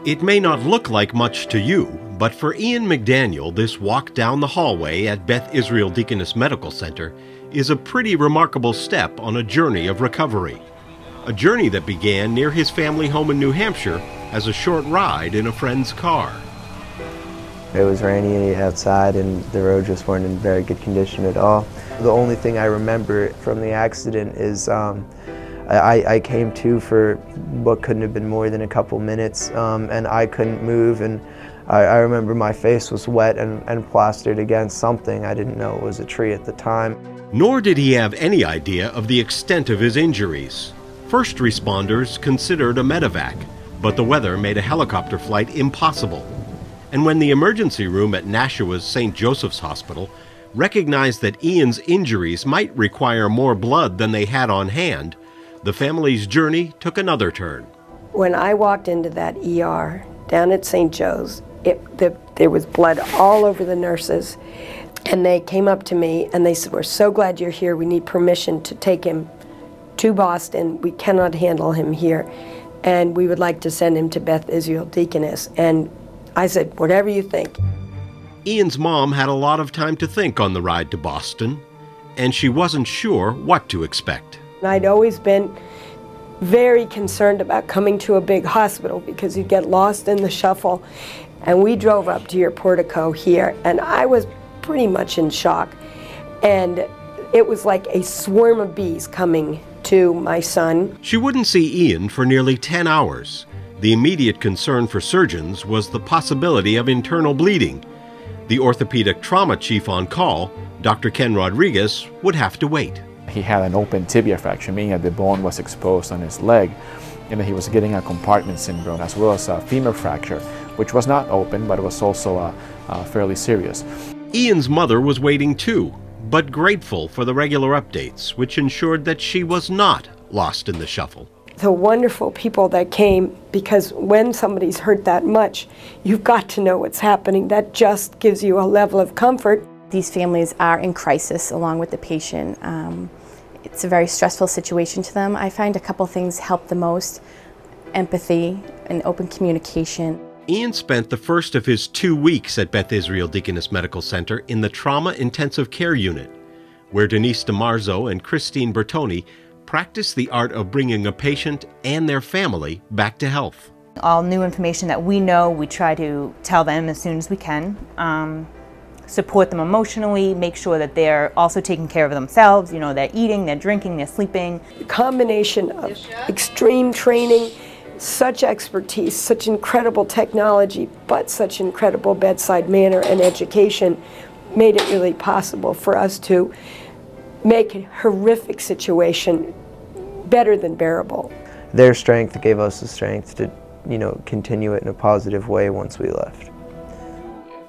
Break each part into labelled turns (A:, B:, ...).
A: It may not look like much to you, but for Ian MacDaniel, this walk down the hallway at Beth Israel Deaconess Medical Center is a pretty remarkable step on a journey of recovery. A journey that began near his family home in New Hampshire as a short ride in a friend's car.
B: It was rainy outside and the roads just weren't in very good condition at all. The only thing I remember from the accident is I came to for what couldn't have been more than a couple minutes, and I couldn't move, and I remember my face was wet and plastered against something. I didn't know it was a tree at the time.
A: Nor did he have any idea of the extent of his injuries. First responders considered a medevac, but the weather made a helicopter flight impossible. And when the emergency room at Nashua's St. Joseph's Hospital recognized that Ian's injuries might require more blood than they had on hand, the family's journey took another turn. When
C: I walked into that ER down at St. Joe's, there was blood all over the nurses, and they came up to me and they said, "We're so glad you're here. We need permission to take him to Boston. We cannot handle him here, and we would like to send him to Beth Israel Deaconess." And I said, "Whatever you think."
A: Ian's mom had a lot of time to think on the ride to Boston, and she wasn't sure what to expect.
C: I'd always been very concerned about coming to a big hospital because you'd get lost in the shuffle. And we drove up to your portico here, and I was pretty much in shock. And it was like a swarm of bees coming to my son.
A: She wouldn't see Ian for nearly 10 hours. The immediate concern for surgeons was the possibility of internal bleeding. The orthopedic trauma chief on call, Dr. Ken Rodriguez, would have to wait.
D: He had an open tibia fracture, meaning that the bone was exposed on his leg, and that he was getting a compartment syndrome, as well as a femur fracture, which was not open, but it was also fairly serious.
A: Ian's mother was waiting too, but grateful for the regular updates, which ensured that she was not lost in the shuffle.
C: The wonderful people that came, because when somebody's hurt that much, you've got to know what's happening. That just gives you a level of comfort.
E: These families are in crisis along with the patient. It's a very stressful situation to them. I find a couple things help the most: empathy and open communication.
A: Ian spent the first of his 2 weeks at Beth Israel Deaconess Medical Center in the Trauma Intensive Care Unit, where Denise DiMarzo and Christine Bertoni practice the art of bringing a patient and their family back to health.
F: All new information that we know, we try to tell them as soon as we can. Support them emotionally, make sure that they're also taking care of themselves. You know, they're eating, they're drinking, they're sleeping.
C: The combination of extreme training, such expertise, such incredible technology, but such incredible bedside manner and education made it really possible for us to make a horrific situation better than bearable.
B: Their strength gave us the strength to, continue it in a positive way once we left.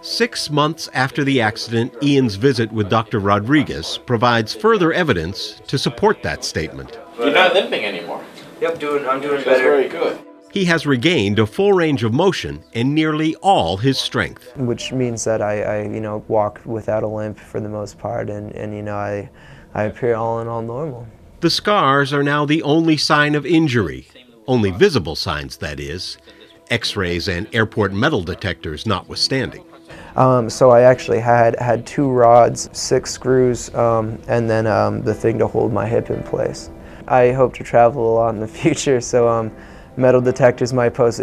A: 6 months after the accident, Ian's visit with Dr. Rodriguez provides further evidence to support that statement.
G: You're not limping anymore.
B: Yep, I'm doing
G: That's very good.
A: He has regained a full range of motion and nearly all his strength.
B: Which means that I walk without a limp for the most part, and I appear all in all normal.
A: The scars are now the only sign of injury, only visible signs, that is, X-rays and airport metal detectors notwithstanding.
B: So I actually had 2 rods, 6 screws, and then the thing to hold my hip in place. I hope to travel a lot in the future, so metal detectors might pose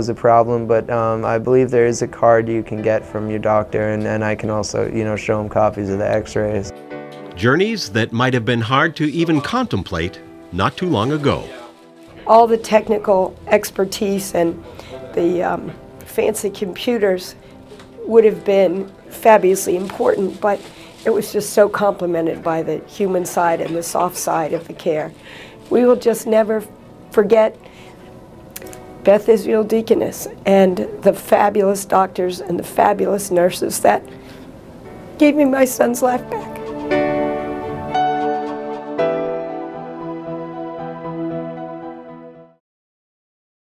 B: a problem, but I believe there is a card you can get from your doctor, and I can also, show them copies of the X-rays.
A: Journeys that might have been hard to even contemplate not too long ago.
C: All the technical expertise and the fancy computers would have been fabulously important, but it was just so complemented by the human side and the soft side of the care. We will just never forget Beth Israel Deaconess and the fabulous doctors and the fabulous nurses that gave me my son's life back.